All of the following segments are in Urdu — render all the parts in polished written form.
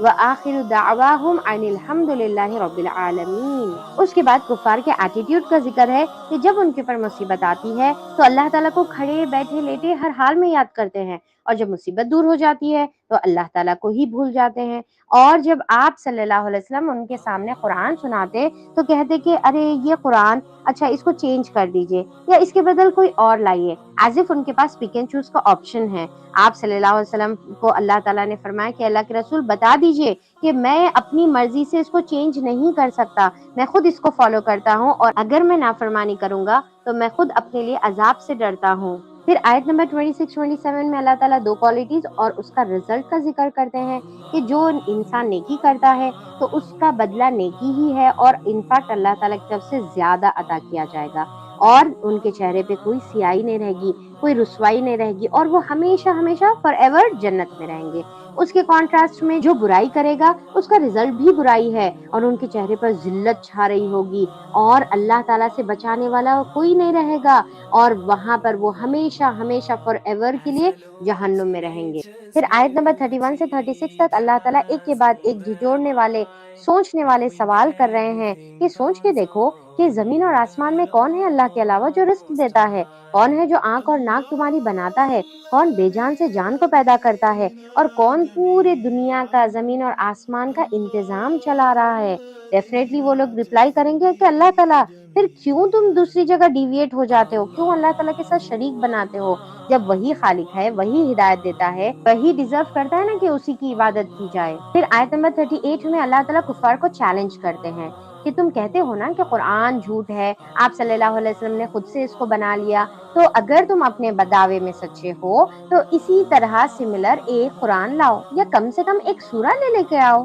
وآخر دعواہم ان الحمد للہ رب العالمین۔ اس کے بعد کفار کے ایٹیٹیوڈ کا ذکر ہے کہ جب ان کے اوپر مصیبت آتی ہے تو اللہ تعالیٰ کو کھڑے بیٹھے لیٹے ہر حال میں یاد کرتے ہیں، اور جب مصیبت دور ہو جاتی ہے تو اللہ تعالیٰ کو ہی بھول جاتے ہیں۔ اور جب آپ صلی اللہ علیہ وسلم ان کے سامنے قرآن سناتے تو کہتے کہ ارے یہ قرآن اچھا اس کو چینج کر دیجئے یا اس کے بدل کوئی اور لائیے، ایز اف ان کے پاس پک اینڈ چوز کا آپشن ہے۔ آپ صلی اللہ علیہ وسلم کو اللہ تعالیٰ نے فرمایا کہ اللہ کے رسول بتا دیجئے کہ میں اپنی مرضی سے اس کو چینج نہیں کر سکتا، میں خود اس کو فالو کرتا ہوں، اور اگر میں نافرمانی کروں گا تو میں خود اپنے لیے عذاب سے ڈرتا ہوں۔ پھر آیت نمبر 26-27 میں اللہ تعالیٰ دو کوالٹیز اور اس کا رزلٹ کا ذکر کرتے ہیں کہ جو انسان نیکی کرتا ہے تو اس کا بدلہ نیکی ہی ہے، اور انفیکٹ اللہ تعالیٰ کی طرف سے زیادہ عطا کیا جائے گا، اور ان کے چہرے پہ کوئی سیاہی نہیں رہے گی، کوئی رسوائی نہیں رہے گی، اور وہ ہمیشہ ہمیشہ فار ایور جنت میں رہیں گے۔ اس کے کانٹراسٹ میں جو برائی کرے گا اس کا رزلٹ بھی برائی ہے، اور ان کے چہرے پر ذلت چھا رہی ہوگی، اور اللہ تعالیٰ سے بچانے والا کوئی نہیں رہے گا، اور وہاں پر وہ ہمیشہ ہمیشہ فار ایور کے لیے جہنم میں رہیں گے۔ پھر آیت نمبر 31 سے 36 تک اللہ تعالیٰ ایک کے بعد ایک جھنجھوڑنے والے، سوچنے والے سوال کر رہے ہیں کہ سوچ کے دیکھو کہ زمین اور آسمان میں کون ہے اللہ کے علاوہ جو رزق دیتا ہے، کون ہے جو آنکھ اور ناک تمہاری بناتا ہے، کون بے جان سے جان کو پیدا کرتا ہے، اور کون پورے دنیا کا، زمین اور آسمان کا انتظام چلا رہا ہے۔ ڈیفینیٹلی وہ لوگ ریپلائی کریں گے کہ اللہ تعالیٰ، پھر کیوں تم دوسری جگہ ڈیویٹ ہو جاتے ہو، کیوں اللہ تعالیٰ کے ساتھ شریک بناتے ہو، جب وہی خالق ہے، وہی ہدایت دیتا ہے، وہی ڈیزرو کرتا ہے نا کہ اسی کی عبادت کی جائے۔ پھر آیت نمبر 38 میں اللہ تعالیٰ کفار کو چیلنج کرتے ہیں کہ تم کہتے ہو نا کہ قرآن جھوٹ ہے، آپ صلی اللہ علیہ وسلم نے خود سے اس کو بنا لیا، تو اگر تم اپنے بداوے میں سچے ہو تو اسی طرح سملر ایک قرآن لاؤ، یا کم سے کم ایک سورہ لے کے آؤ۔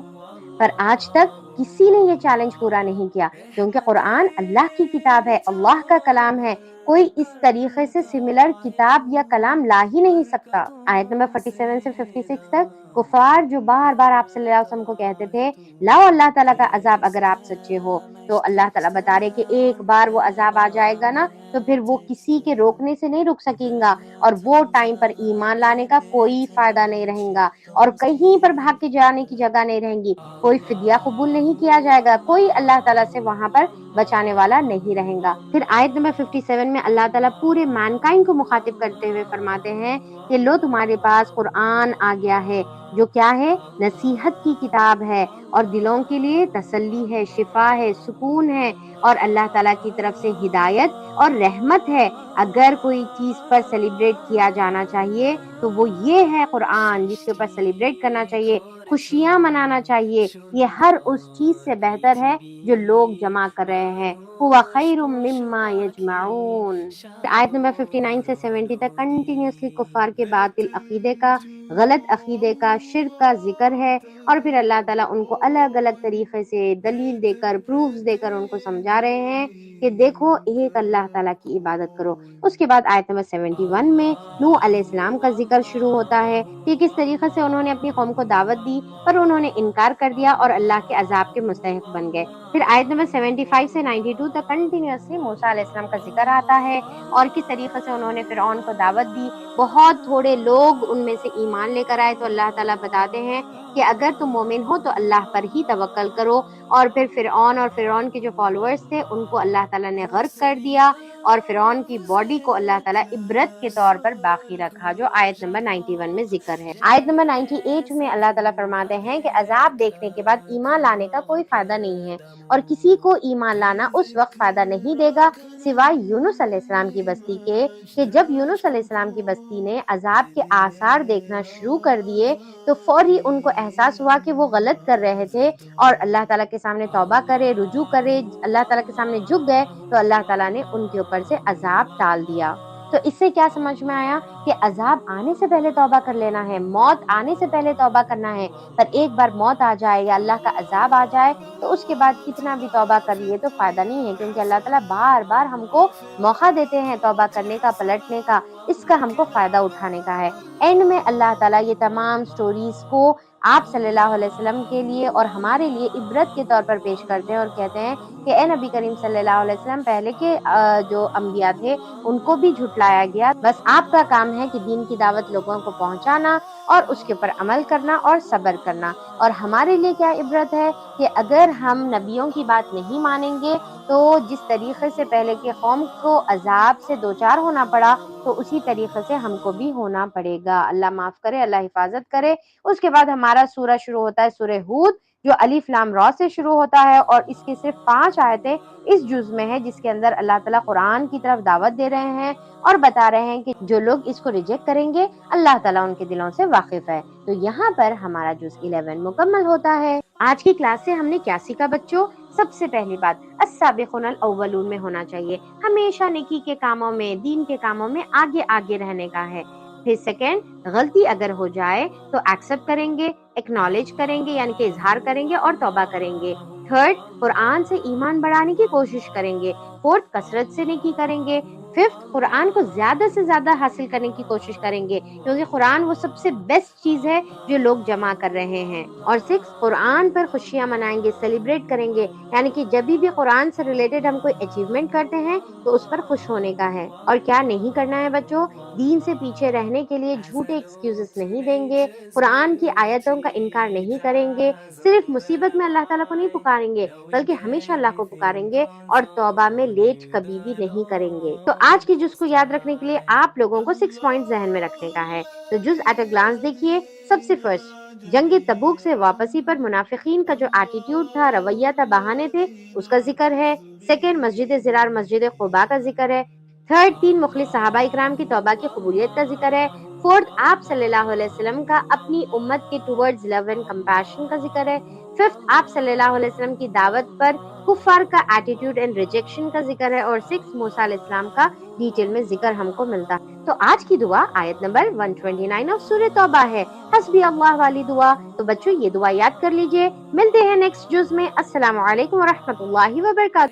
پر آج تک کسی نے یہ چیلنج پورا نہیں کیا، کیونکہ قرآن اللہ کی کتاب ہے، اللہ کا کلام ہے، کوئی اس طریقے سے سملر کتاب یا کلام لا ہی نہیں سکتا۔ آیت نمبر 47 سے 56 تک کفار جو بار بار آپ صلی اللہ علیہ وسلم کو کہتے تھے لاؤ اللہ تعالیٰ کا عذاب اگر آپ سچے ہو، تو اللہ تعالیٰ بتا رہے کہ ایک بار وہ عذاب آ جائے گا نا تو پھر وہ کسی کے روکنے سے نہیں رک سکیں گا، اور وہ ٹائم پر ایمان لانے کا کوئی فائدہ نہیں رہے گا، اور کہیں پر بھاگ کے جانے کی جگہ نہیں رہیں گی، کوئی فدیہ قبول نہیں کیا جائے گا، کوئی اللہ تعالیٰ سے وہاں پر بچانے والا نہیں رہے گا۔ پھر آیت نمبر 57 میں اللہ تعالیٰ پورے مینکائنڈ کو مخاطب کرتے ہوئے فرماتے ہیں کہ لو تمہارے پاس قرآن آ گیا ہے، جو کیا ہے، نصیحت کی کتاب ہے، اور دلوں کے لیے تسلی ہے، شفا ہے، سکون ہے، اور اللہ تعالیٰ کی طرف سے ہدایت اور رحمت ہے۔ اگر کوئی چیز پر سیلیبریٹ کیا جانا چاہیے تو وہ یہ ہے قرآن، جس کے اوپر سیلیبریٹ کرنا چاہیے، خوشیاں منانا چاہیے، یہ ہر اس چیز سے بہتر ہے جو لوگ جمع کر رہے ہیں۔ هو خیر مما یجمعون۔ آیت نمبر 59 سے 70 تک کنٹینیوسلی کفار کے باطل عقیدے کا، غلط عقیدے کا، شرک کا ذکر ہے، اور پھر اللہ تعالیٰ ان کو الگ الگ طریقے سے دلیل دے کر، پروفز دے کر ان کو سمجھا رہے ہیں کہ دیکھو ایک اللہ تعالیٰ کی عبادت کرو۔ اس کے بعد آیت نمبر 71 میں نوح علیہ السلام کا ذکر شروع ہوتا ہے کہ کس طریقے سے انہوں نے اپنی قوم کو دعوت دی پر انہوں نے انکار کر دیا اور اللہ کے عذاب کے مستحق بن گئے۔ پھر آیت نمبر 75 سے 92 تک کنٹینیوسلی موسیٰ علیہ السلام کا ذکر آتا ہے، اور کس طریقے سے انہوں نے فرعون کو دعوت دی، بہت تھوڑے لوگ ان میں سے ایمان لے کر آئے، تو اللہ تعالیٰ بتاتے ہیں کہ اگر تم مومن ہو تو اللہ پر ہی توکل کرو، اور پھر فرعون اور فرعون کے جو فالوورز تھے ان کو اللہ تعالیٰ نے غرق کر دیا، اور فرعون کی باڈی کو اللہ تعالیٰ عبرت کے طور پر باقی رکھا، جو آیت نمبر 91 میں ذکر ہے۔ آیت نمبر 98 میں اللہ تعالیٰ فرماتے ہیں کہ عذاب دیکھنے کے بعد ایمان لانے کا کوئی فائدہ نہیں ہے، اور کسی کو ایمان لانا اس وقت فائدہ نہیں دے گا سوائے یونس علیہ السلام کی بستی کے، کہ جب یونس علیہ السلام کی بستی نے عذاب کے آثار دیکھنا شروع کر دیے تو فوری ان کو احساس ہوا کہ وہ غلط کر رہے تھے، اور اللہ تعالیٰ کے سامنے توبہ کرے، رجوع کرے، اللہ تعالیٰ کے سامنے جھک گئے، تو اللہ تعالیٰ نے ان کے اوپر سے عذاب ٹال دیا۔ تو اس سے کیا سمجھ میں آیا کہ عذاب آنے سے پہلے توبہ کر لینا ہے، موت آنے سے پہلے توبہ کرنا ہے، پر ایک بار موت آ جائے یا اللہ کا عذاب آ جائے تو اس کے بعد کتنا بھی توبہ کر لیے تو فائدہ نہیں ہے، کیونکہ اللہ تعالیٰ بار بار ہم کو موقع دیتے ہیں توبہ کرنے کا، پلٹنے کا، اس کا ہم کو فائدہ اٹھانے کا ہے۔ اینڈ میں اللہ تعالیٰ یہ تمام سٹوریز کو آپ صلی اللہ علیہ وسلم کے لیے اور ہمارے لیے عبرت کے طور پر پیش کرتے ہیں، اور کہتے ہیں کہ اے نبی کریم صلی اللہ علیہ وسلم پہلے کے جو انبیاء تھے ان کو بھی جھٹلایا گیا، بس آپ کا کام ہے کہ دین کی دعوت لوگوں کو پہنچانا اور اس کے اوپر عمل کرنا اور صبر کرنا۔ اور ہمارے لیے کیا عبرت ہے کہ اگر ہم نبیوں کی بات نہیں مانیں گے تو جس طریقے سے پہلے کے قوم کو عذاب سے دوچار ہونا پڑا تو اسی طریقے سے ہم کو بھی ہونا پڑے گا۔ اللہ معاف کرے، اللہ حفاظت کرے۔ اس کے بعد ہمارا سورہ شروع ہوتا ہے سورہ ہود، جو الف لام را سے شروع ہوتا ہے، اور اس کی صرف 5 آیتیں اس جز میں ہے، جس کے اندر اللہ تعالیٰ قرآن کی طرف دعوت دے رہے ہیں اور بتا رہے ہیں کہ جو لوگ اس کو ریجیکٹ کریں گے اللہ تعالیٰ ان کے دلوں سے واقف ہے۔ تو یہاں پر ہمارا جز 11 مکمل ہوتا ہے۔ آج کی کلاس سے ہم نے کیا سیکھا بچوں؟ سب سے پہلی بات السابقون الاولون میں ہونا چاہیے، ہمیشہ نیکی کے کاموں میں، دین کے کاموں میں آگے آگے رہنے کا ہے۔ پھر سیکنڈ، غلطی اگر ہو جائے تو ایکسپٹ کریں گے، ایکنالج کریں گے یعنی کہ اظہار کریں گے اور توبہ کریں گے۔ تھرڈ، قرآن سے ایمان بڑھانے کی کوشش کریں گے۔ فورتھ، کثرت سے نیکی کریں گے۔ ففتھ، قرآن کو زیادہ سے زیادہ حاصل کرنے کی کوشش کریں گے، کیونکہ قرآن وہ سب سے بیسٹ چیز ہے جو لوگ جمع کر رہے ہیں۔ اور سکس، قرآن پر خوشیاں منائیں گے، سیلیبریٹ کریں گے، یعنی کہ جب بھی قرآن سے ریلیٹڈ ہم کوئی اچیومنٹ کرتے ہیں تو اس پر خوش ہونے کا ہے۔ اور کیا نہیں کرنا ہے بچوں؟ دین سے پیچھے رہنے کے لیے جھوٹے ایکسکیوزز نہیں دیں گے، قرآن کی آیتوں کا انکار نہیں کریں گے، صرف مصیبت میں اللہ تعالیٰ کو نہیں پکاریں گے بلکہ ہمیشہ اللہ کو پکاریں گے، اور توبہ میں لیٹ کبھی بھی نہیں کریں گے۔ تو آج کے جز کو یاد رکھنے کے لیے آپ لوگوں کو 6 پوائنٹ ذہن میں رکھنے کا ہے۔ تو جز ایٹ اے گلانس دیکھیے۔ سب سے فرسٹ، جنگ تبوک سے واپسی پر منافقین کا جو ایٹیٹیوڈ تھا، رویہ تھا، بہانے تھے، اس کا ذکر ہے۔ سیکنڈ، مسجد زرار مسجد قباء کا ذکر ہے۔ تھرڈ، 3 مخلص صحابہ اکرام کی توبہ کی قبولیت کا ذکر ہے۔ فورتھ، آپ صلی اللہ علیہ وسلم کا اپنی امت کے ٹورڈز لو اینڈ کمپیشن کا ذکر ہے۔ ففتھ، آپ صلی اللہ علیہ وسلم کی دعوت پر کفار کا ایٹیٹیوڈ اینڈ ریجیکشن کا ذکر ہے۔ اور 6، موسیٰ علیہ السلام کا ڈیٹیل میں ذکر ہم کو ملتا ہے۔ تو آج کی دعا آیت نمبر 129 آف سورہ توبہ ہے، حسبی اللہ والی دعا۔ تو بچوں یہ دعا یاد کر لیجئے۔ ملتے ہیں نیکسٹ جز میں۔ السلام علیکم ورحمۃ اللہ وبرکاتہ۔